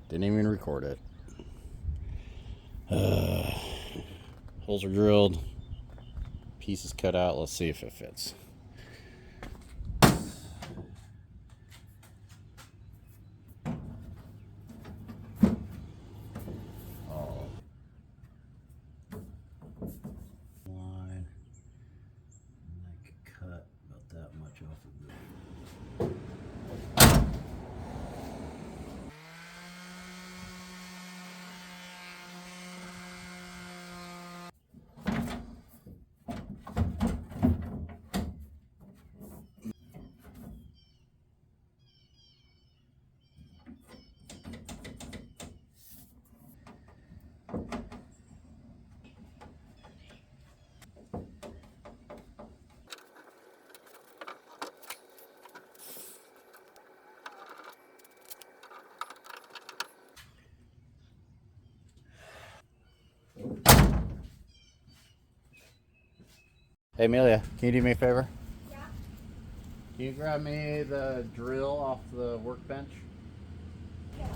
Didn't even record it. Holes are drilled. Pieces cut out. Let's see if it fits. Oh. Line. And I could cut about that much off of the. Hey Amelia, can you do me a favor? Yeah. Can you grab me the drill off the workbench? Yeah.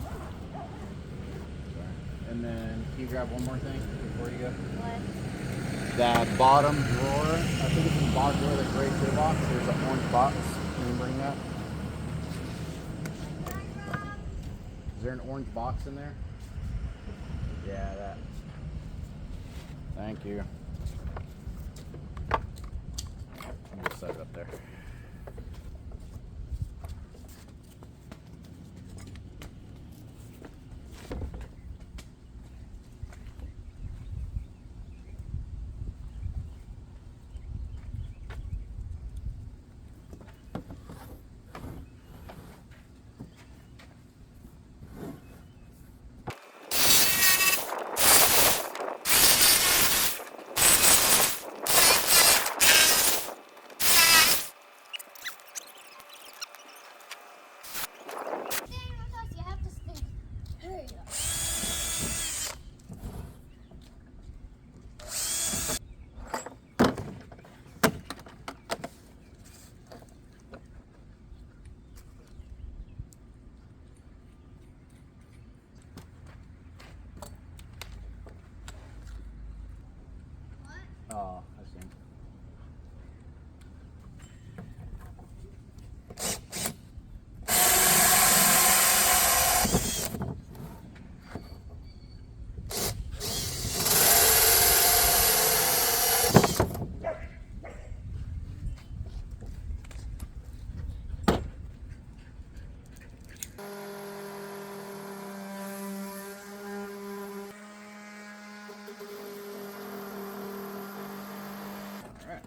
And then can you grab one more thing before you go? What? That bottom drawer, I think it's in the bottom drawer of the gray toolbox. There's an orange box. Can you bring that? Is there an orange box in there? Yeah, that. Thank you. Just set it up there. You have to stay. Hurry up. Oh, I see. All right.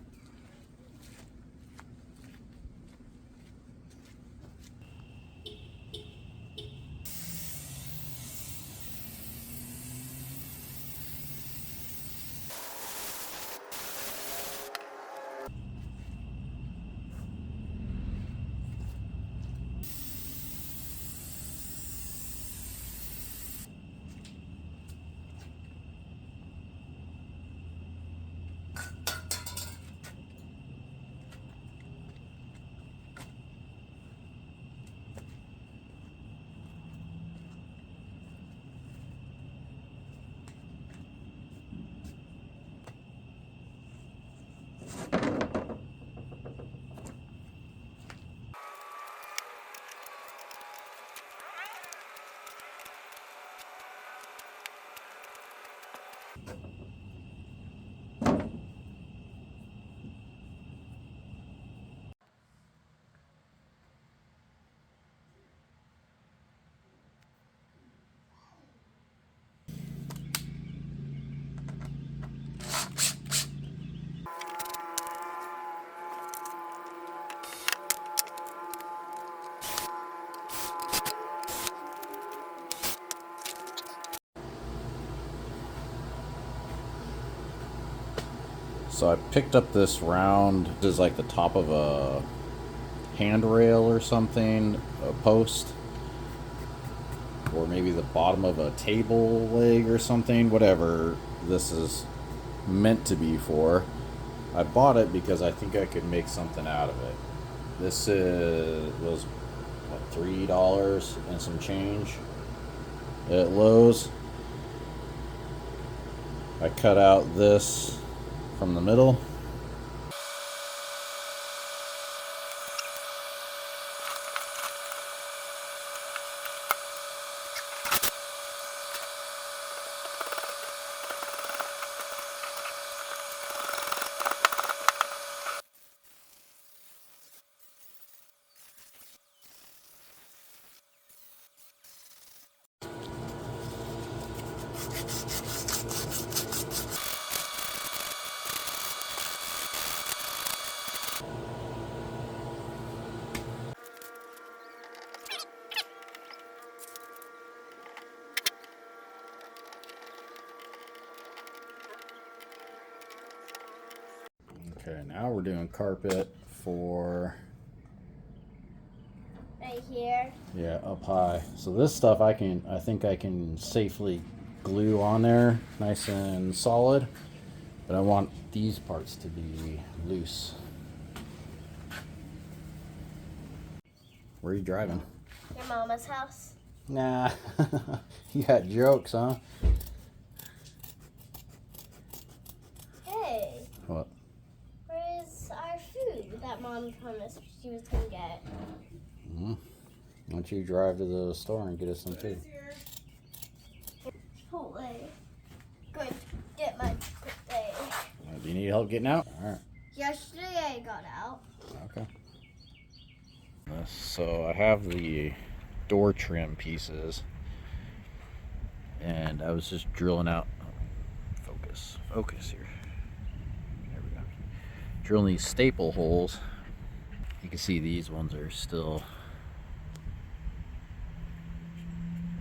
So I picked up this round. This is like the top of a handrail or something, a post, or maybe the bottom of a table leg or something. Whatever this is, meant to be for. I bought it because I think I could make something out of it. This was what, $3 and some change at Lowe's. I cut out this from the middle. Okay, now we're doing carpet for, Right here. yeah, up high. So this stuff I think I can safely glue on there nice and solid, but I want these parts to be loose. Where are you driving? Your mama's house. Nah. You got jokes, huh? Hey, What? where's our food that mom promised she was gonna get? Why don't you drive to the store and get us some food? Chipotle. Going to get my Chipotle. Do you need help getting out? All right. Yesterday I got out. Okay. So I have the door trim pieces, and I was just drilling out. Focus here. There we go. Drilling these staple holes. You can see these ones are still,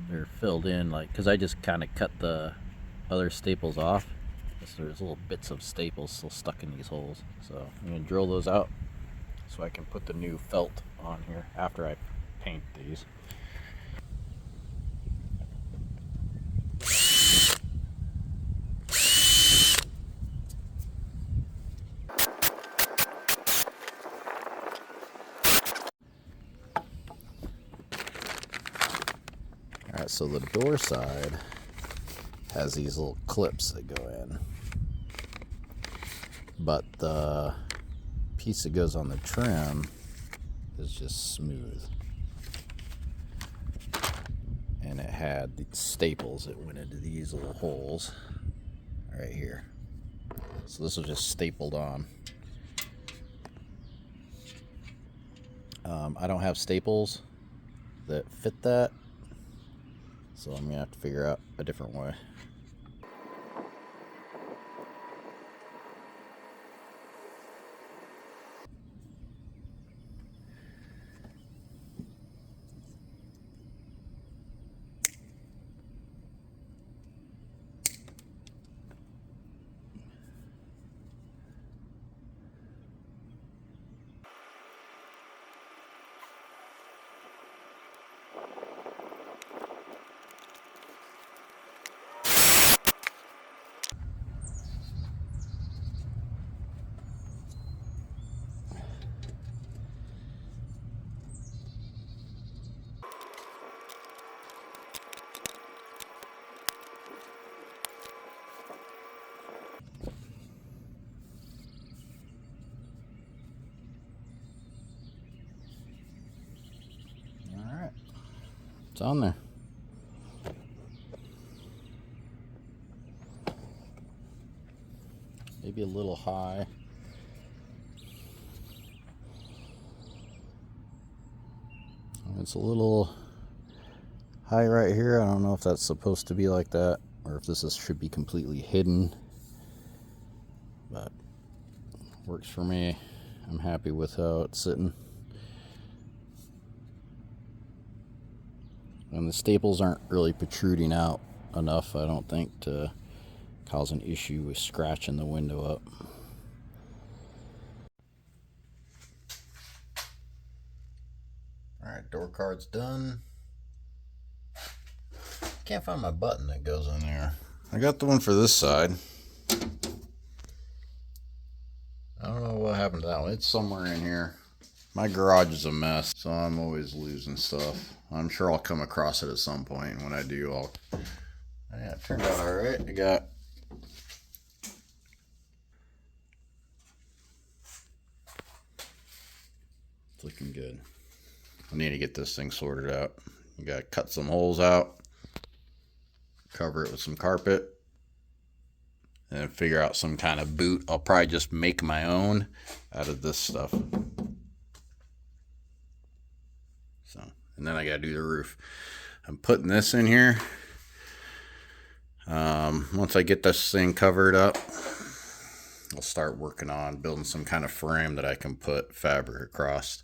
they're filled in, like, because I just kind of cut the other staples off. So there's little bits of staples still stuck in these holes. So I'm gonna drill those out so I can put the new felt on here after I paint these. Alright, so the door side has these little clips that go in, but the piece that goes on the trim is just smooth, and it had the staples that went into these little holes right here. So this was just stapled on. I don't have staples that fit that, so I'm gonna have to figure out a different way. Alright, it's on there. Maybe a little high. It's a little high right here. I don't know if that's supposed to be like that or if should be completely hidden, but works for me. I'm happy with how it's sitting. And the staples aren't really protruding out enough, I don't think, to cause an issue with scratching the window up. Alright, door card's done. Can't find my button that goes in there. I got the one for this side. happened to that one? It's somewhere in here. My garage is a mess, so I'm always losing stuff. I'm sure I'll come across it at some point, and when I do, yeah, it turned out alright. I got... It's looking good. I need to get this thing sorted out. You gotta cut some holes out, cover it with some carpet, and figure out some kind of boot. I'll probably just make my own out of this stuff. So, and then I gotta do the roof. I'm putting this in here. Once I get this thing covered up, I'll start working on building some kind of frame that I can put fabric across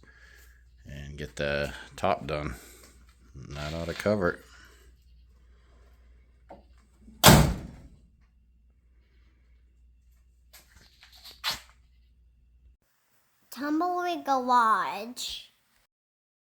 and get the top done. And that ought to cover it. Tumbleweed garage.